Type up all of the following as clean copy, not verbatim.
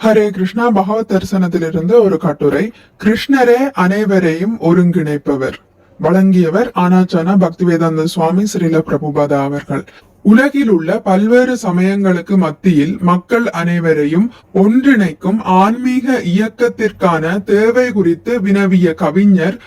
ஹரே கிருஷ்ணா. பகவத் தரிசனத்திலிருந்து ஒரு கட்டுரை. கிருஷ்ணரே அனைவரையும் ஒருங்கிணைப்பவர். வழங்கியவர் ஆனாச்சானா பக்திவேதாந்த சுவாமி ஸ்ரீல பிரபுபாதா அவர்கள். உலகில் உள்ள பல்வேறு சமயங்களுக்கு மத்தியில் மக்கள் அனைவரையும் ஒன்றிணைக்கும் ஆன்மீக இயக்கத்திற்கான தேவை குறித்து வினவிய கவிஞர்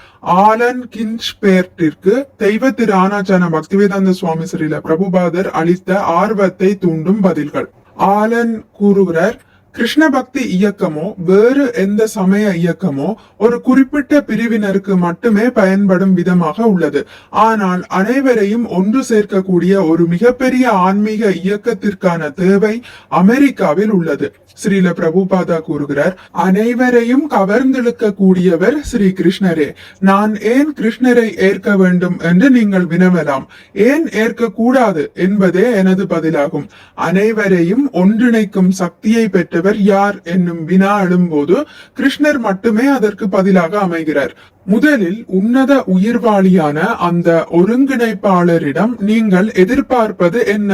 ஆலன் கின்ஸ்பேர்ட்டிற்கு தெய்வ திரு ஆனாச்சானா பக்திவேதாந்த சுவாமி ஸ்ரீல பிரபுபாதர் அளித்த ஆர்வத்தை தூண்டும் பதில்கள். ஆலன் கூறுகிறார், கிருஷ்ண பக்தி இயக்கமோ வேறு எந்த சமய இயக்கமோ ஒரு குறிப்பிட்ட பிரிவினருக்கு மட்டுமே பயன்படும் விதமாக உள்ளது. ஆனால் அனைவரையும் ஒன்று சேர்க்கக்கூடிய ஒரு மிகப்பெரிய ஆன்மீக இயக்கத்திற்கான தேவை அமெரிக்காவில் உள்ளது. ஸ்ரீல பிரபுபாதா கூறுகிறார், அனைவரையும் கவர்ந்தெழுக்க கூடியவர் ஸ்ரீ கிருஷ்ணரே. நான் ஏன் கிருஷ்ணரை ஏற்க வேண்டும் என்று நீங்கள் வினவலாம். ஏன் ஏற்க கூடாது என்பதே எனது பதிலாகும். அனைவரையும் ஒன்றிணைக்கும் சக்தியை பெற்றவர் யார் என்னும் வினா எழும்போது கிருஷ்ணர் மட்டுமே அதற்கு பதிலாக அமைகிறார். முதலில் உன்னத உயிர்வாளியான அந்த ஒருங்கிணைப்பாளரிடம் நீங்கள் எதிர்பார்ப்பது என்ன?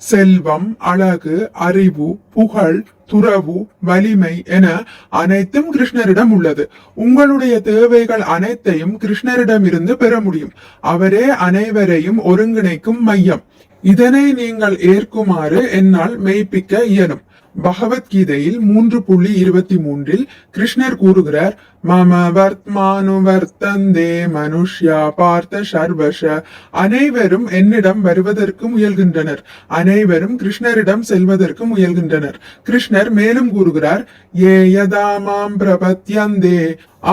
செல்வம், அழகு, அறிவு, புகழ், துறவு, வலிமை என அனைத்தும் கிருஷ்ணரிடம் உள்ளது. உங்களுடைய தேவைகள் அனைத்தையும் கிருஷ்ணரிடமிருந்து பெற முடியும். அவரே அனைவரையும் ஒருங்கிணைக்கும் மையம். இதனை நீங்கள் ஏற்குமாறு என்னால் மெய்ப்பிக்க இயலும். பகவத்கீதையில் 3.23 கிருஷ்ணர் கூறுகிறார், மம வர்த்மானு வர்த்தந்தே மனுஷ்யா பார்த்த சர்வஷ. அனைவரும் என்னிடம் வருவதற்கு முயல்கின்றனர். அனைவரும் கிருஷ்ணரிடம் செல்வதற்கு முயல்கின்றனர். கிருஷ்ணர் மேலும் கூறுகிறார், ஏ யதா மாம் பிரபத்யந்தே.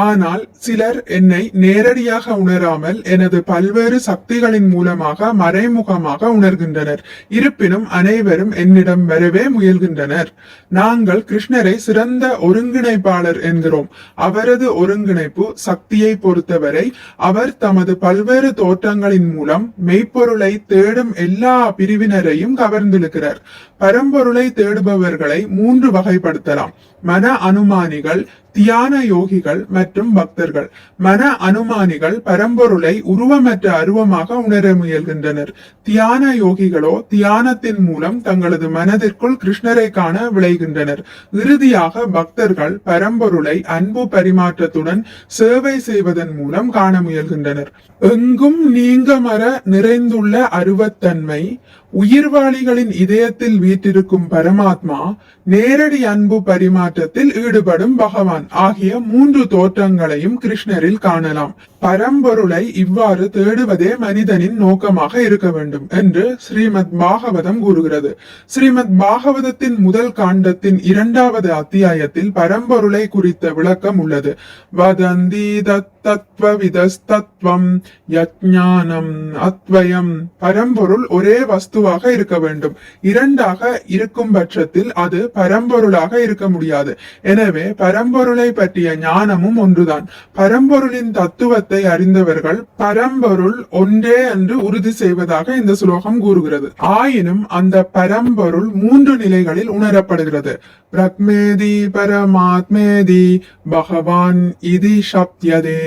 ஆனால் சிலர் என்னை நேரடியாக உணராமல் எனது பல்வேறு சக்திகளின் மூலமாக மறைமுகமாக உணர்கின்றனர். இருப்பினும் அனைவரும் என்னிடம் வரவே முயல்கின்றனர். நாங்கள் கிருஷ்ணரை சிறந்த ஒருங்கிணைப்பாளர் என்கிறோம். அவரது ஒருங்கிணைப்பு சக்தியை பொறுத்தவரை அவர் தமது பல்வேறு தோற்றங்களின் மூலம் மெய்ப்பொருளை தேடும் எல்லா பிரிவினரையும் கவர்ந்திருக்கிறார். பரம்பொருளை தேடுபவர்களை 3 வகைப்படுத்தலாம்: மன அனுமானிகள், தியான யோகிகள் மற்றும் பக்தர்கள். மன அனுமானிகள் பரம்பொருளை உருவமற்ற அருவமாக உணர முயல்கின்றனர். தியான யோகிகளோ தியானத்தின் மூலம் தங்களது மனதிற்குள் கிருஷ்ணரை காண விளைகின்றனர். இறுதியாக பக்தர்கள் பரம்பொருளை அன்பு பரிமாற்றத்துடன் சேவை செய்வதன் மூலம் காண முயல்கின்றனர். எங்கும் நீங்கமற நிறைந்துள்ள அருவத்தன்மை, உயிர்வாளிகளின் இதயத்தில் வீற்றிருக்கும் பரமாத்மா, நேரடி அன்பு பரிமாற்றத்தில் ஈடுபடும் பகவான் ஆகிய 3 தோற்றங்களையும் கிருஷ்ணரில் காணலாம். பரம்பொருளை இவ்வாறு தேடுவதே மனிதனின் நோக்கமாக இருக்க வேண்டும் என்று ஸ்ரீமத் பாகவதம் கூறுகிறது. ஸ்ரீமத் பாகவதத்தின் முதல் காண்டத்தின் 2வது அத்தியாயத்தில் பரம்பொருளை குறித்த விளக்கம் உள்ளது. வதந்தி தத்வவிதஸ்தத்வம் யஜ்ஞானம் அத்வயம். பரம்பொருள் ஒரே வஸ்துவாக இருக்க வேண்டும். 2ஆக இருக்கும் பட்சத்தில் அது பரம்பொருளாக இருக்க முடியாது. எனவே பரம்பொருளை பற்றிய ஞானமும் ஒன்றுதான். பரம்பொருளின் தத்துவத்தை அறிந்தவர்கள் பரம்பொருள் ஒன்றே என்று உறுதி செய்வதாக இந்த ஸ்லோகம் கூறுகிறது. ஆயினும் அந்த பரம்பொருள் 3 நிலைகளில் உணரப்படுகிறது. பிரக்மேதி பரமாத்மேதி பகவான் இதி சப்த்யதே.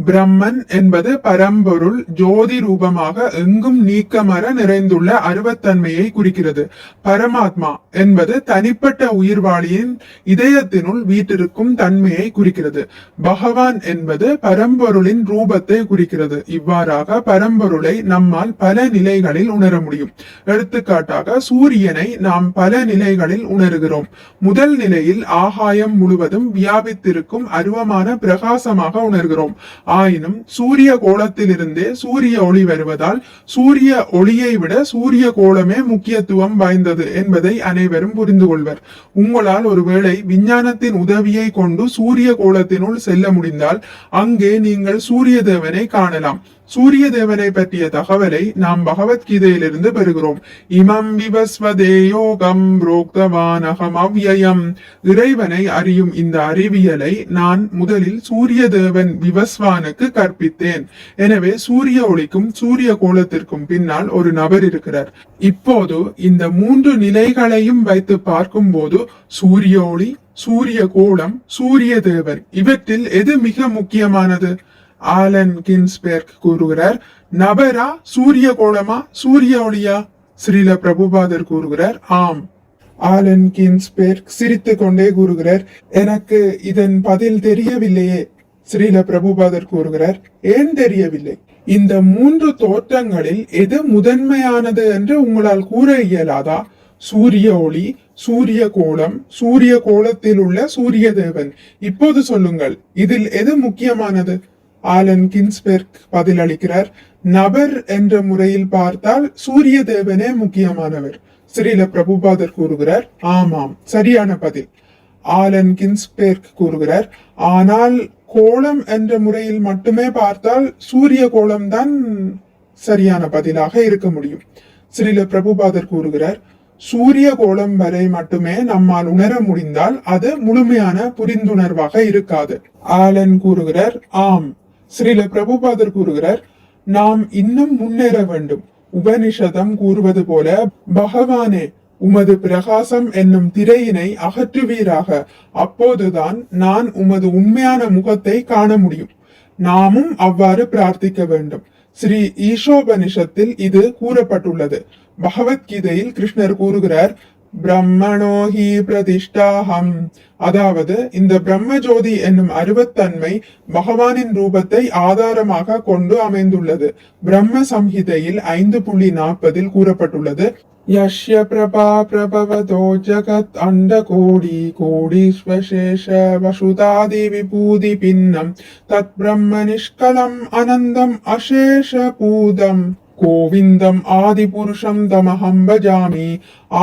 பிரம்மன் என்பது பரம்பொருள் ஜோதி ரூபமாக எங்கும் நீக்கமற நிறைந்துள்ள அருவத்தன்மையை குறிக்கிறது. பரமாத்மா என்பது தனிப்பட்ட உயிர்வாளியின் இதயத்தினுள் வீட்டிருக்கும் தன்மையை குறிக்கிறது. பகவான் என்பது பரம்பொருளின் ரூபத்தை குறிக்கிறது. இவ்வாறாக பரம்பொருளை நம்மால் பல நிலைகளில் உணர முடியும். எடுத்துக்காட்டாக சூரியனை நாம் பல நிலைகளில் உணர்கிறோம். முதல் நிலையில் ஆகாயம் முழுவதும் வியாபித்திருக்கும் அருவமான பிரகாசமாக உணர்கிறோம். ஆயினும் சூரிய கோளத்திலிருந்தே சூரிய ஒளி வருவதால் சூரிய ஒளியை விட சூரிய கோளமே முக்கியத்துவம் வாய்ந்தது என்பதை அனைவரும் புரிந்து கொள்வர். உங்களால் ஒருவேளை விஞ்ஞானத்தின் உதவியை கொண்டு சூரிய கோளத்தினுள் செல்ல முடிந்தால் அங்கே நீங்கள் சூரிய தேவனை காணலாம். சூரிய தேவனை பற்றிய தகவலை நாம் பகவத்கீதையிலிருந்து பெறுகிறோம். இமம் விவஸ்வதே யோகம் புரோக்தவான் அகம் அவ்யயம். இறைவனை அறியும் இந்த அறிவியலை நான் முதலில் சூரிய தேவன் விவஸ்வானுக்கு கற்பித்தேன். எனவே சூரிய ஒளிக்கும் சூரிய கோலத்திற்கும் பின்னால் ஒரு நபர் இருக்கிறார். இப்போது இந்த 3 நிலைகளையும் வைத்து பார்க்கும் போது சூரிய ஒளி, சூரிய கோலம், சூரிய தேவன் இவற்றில் எது மிக முக்கியமானது? ஆலன் கின்ஸ்பெர்க் கூறுகிறார், நபரா, சூரிய கோலமா, சூரிய ஒளியா? ஸ்ரீல பிரபுபாதர் கூறுகிறார், ஆம், ஆலன் கின்ஸ்பெர்க் சிரித்துக் கொண்டே கூறுகிறார், எனக்கு இதன் பதில் தெரியவில்லையே. ஸ்ரீல பிரபுபாதர் கூறுகிறார், ஏன் தெரியவில்லை? இந்த 3 தோற்றங்களில் எது முதன்மையானது என்று உங்களால் கூற இயலாதா? சூரிய ஒளி, சூரிய கோலம், சூரிய கோலத்தில் உள்ள சூரிய தேவன். இப்போது சொல்லுங்கள், இதில் எது முக்கியமானது? ஆலன் கின்ஸ்பெர்க் பதிலளிக்கிறார், நபர் என்ற முறையில் பார்த்தால் சூரிய தேவனே முக்கியமானவர். ஸ்ரீல பிரபுபாதர் கூறுகிறார், ஆமாம், சரியான பதில். ஆலன் கின்ஸ்பெர்க் கூறுகிறார், ஆனால் கோலம் என்ற முறையில் மட்டுமே பார்த்தால் சூரிய கோலம் தான் சரியான பதிலாக இருக்க முடியும். ஸ்ரீல பிரபுபாதர் கூறுகிறார், சூரிய கோலம் வரை மட்டுமே நம்மால் உணர முடிந்தால் அது முழுமையான புரிந்துணர்வாக இருக்காது. ஆலன் கூறுகிறார், ஆம். ஸ்ரீல பிரபுபாதர் கூறுகிறார், நாம் இன்னும் முன்னேற வேண்டும். உபனிஷதம் கூறுவது போல, பகவானே உமது பிரகாசம் என்னும் திரையினை அகற்றுவீராக, அப்போதுதான் நான் உமது உண்மையான முகத்தை காண முடியும். நாமும் அவ்வாறு பிரார்த்திக்க வேண்டும். ஸ்ரீ ஈஷோபனிஷத்தில் இது கூறப்பட்டுள்ளது. பகவத்கீதையில் கிருஷ்ணர் கூறுகிறார், பிரம்மணோஹி பிரதிஷ்டாஹம், அதாவது இந்த பிரம்மஜோதி என்னும் அருவத்தன்மை பகவானின் ரூபத்தை ஆதாரமாக கொண்டு அமைந்துள்ளது. பிரம்ம சம்ஹிதையில் 5.40 கூறப்பட்டுள்ளது, யஷ்ய பிரபா பிரபவதோ ஜகத் அண்ட கோடி கோடீஸ்வசேஷ வசுதாதி விபூதி பின்னம் தத் பிரம்ம நிஷ்கலம் அனந்தம் அசேஷ பூதம் கோவிந்தம் ஆதி புருஷம் தமஹம் பஜாமி.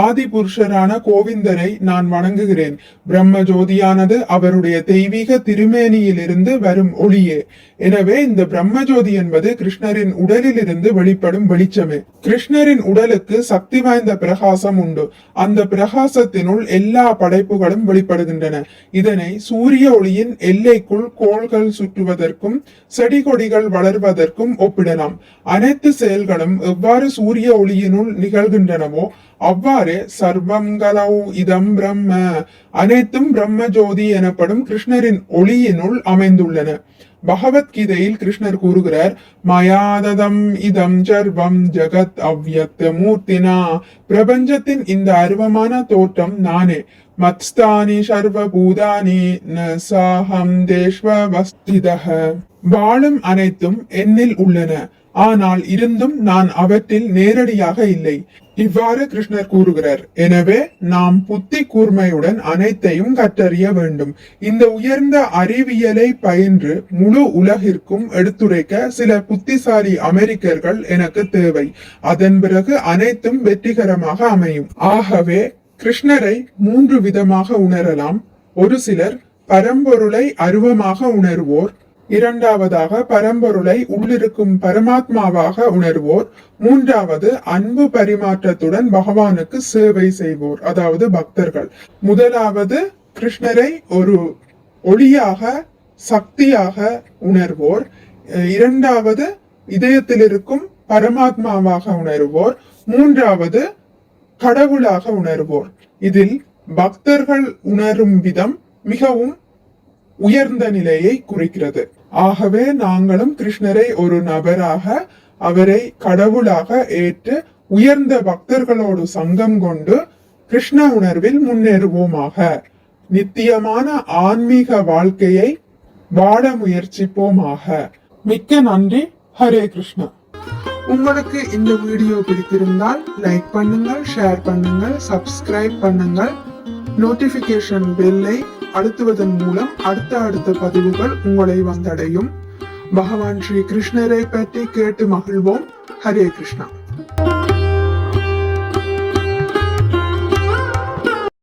ஆதி புருஷரான கோவிந்தரை நான் வணங்குகிறேன். பிரம்ம ஜோதியானது அவருடைய தெய்வீக திருமேனியிலிருந்து வரும் ஒளியே. எனவே இந்த பிரம்மஜோதி என்பது கிருஷ்ணரின் உடலில் இருந்து வெளிப்படும் வெளிச்சமே. கிருஷ்ணரின் உடலுக்கு சக்தி வாய்ந்த பிரகாசம் உண்டு. அந்த பிரகாசத்தினுள் எல்லா படைப்புகளும் வெளிப்படுகின்றன. இதனை சூரிய ஒளியின் எல்லைக்குள் கோள்கள் சுற்றுவதற்கும் செடி கொடிகள் வளர்வதற்கும் ஒப்பிடலாம். அனைத்து செயல்களும் எவ்வாறு சூரிய ஒளியினுள் நிகழ்கின்றனவோ அவ்வாறே சர்வம் கலௌ இதம் பிரம்ம, அனைத்தும் பிரம்ம ஜோதி எனப்படும் கிருஷ்ணரின் ஒளியினுள் அமைந்துள்ளன. பகவத்கீதையில் கிருஷ்ணர் கூறுகிறார், மயாததம் இதம் சர்வம் ஜகத் அவ்யக்த மூர்த்தினா, பிரபஞ்சத்தின் இந்த அருவமான தோற்றம் நானே. மத்ஸ்தானி சர்வ பூதானி ந சாஹம் தேஷ்வவஸ்திதஹ, வாழும் அனைத்தும் என்னில் உள்ளன, ஆனால் இருந்தும் நான் அவற்றில் நேரடியாக இல்லை. இவ்வாறு கிருஷ்ணர் கூறுகிறார். எனவே நாம் புத்தி கூர்மையுடன் அனைத்தையும் கற்றறிய வேண்டும். இந்த உயர்ந்த அறிவியலை பயின்று முழு உலகிற்கும் எடுத்துரைக்க சில புத்திசாலி அமெரிக்கர்கள் எனக்கு தேவை. அதன் பிறகு அனைத்தும் வெற்றிகரமாக அமையும். ஆகவே கிருஷ்ணரை 3 விதமாக உணரலாம். ஒரு சிலர் பரம்பொருளை அருவமாக உணர்வோர், இரண்டாவதாக பரம்பொருளை உள்ளிருக்கும் பரமாத்மாவாக உணர்வோர், மூன்றாவது அன்பு பரிமாற்றத்துடன் பகவானுக்கு சேவை செய்வோர், அதாவது பக்தர்கள். முதலாவது கிருஷ்ணரை ஒரு ஒளியாக சக்தியாக உணர்வோர், இரண்டாவது இதயத்தில் இருக்கும் பரமாத்மாவாக உணர்வோர், மூன்றாவது கடவுளாக உணர்வோர். இதில் பக்தர்கள் உணரும் விதம் மிகவும் உயர்ந்த நிலையை குறிக்கிறது. ஆகவே நாங்களும் கிருஷ்ணரை ஒரு நபராக, அவரை கடவுளாக ஏற்று உயர்ந்த பக்தர்களோடு சங்கம் கொண்டு கிருஷ்ண உணர்வில் முன்னேறுவோமாக. நித்தியமான ஆன்மீக வாழ்க்கையை வாழ முயற்சிப்போமாக. மிக்க நன்றி. ஹரே கிருஷ்ணா. உங்களுக்கு இந்த வீடியோ பிடித்திருந்தால் லைக் பண்ணுங்கள், ஷேர் பண்ணுங்கள், சப்ஸ்கிரைப் பண்ணுங்கள். நோட்டிபிகேஷன் பெல்லை அழுத்துவதன் மூலம் அடுத்த பதிவுகள் உங்களை வந்தடையும். பகவான் ஸ்ரீ கிருஷ்ணரை பற்றி கேட்டு மகிழ்வோம். ஹரே கிருஷ்ணா.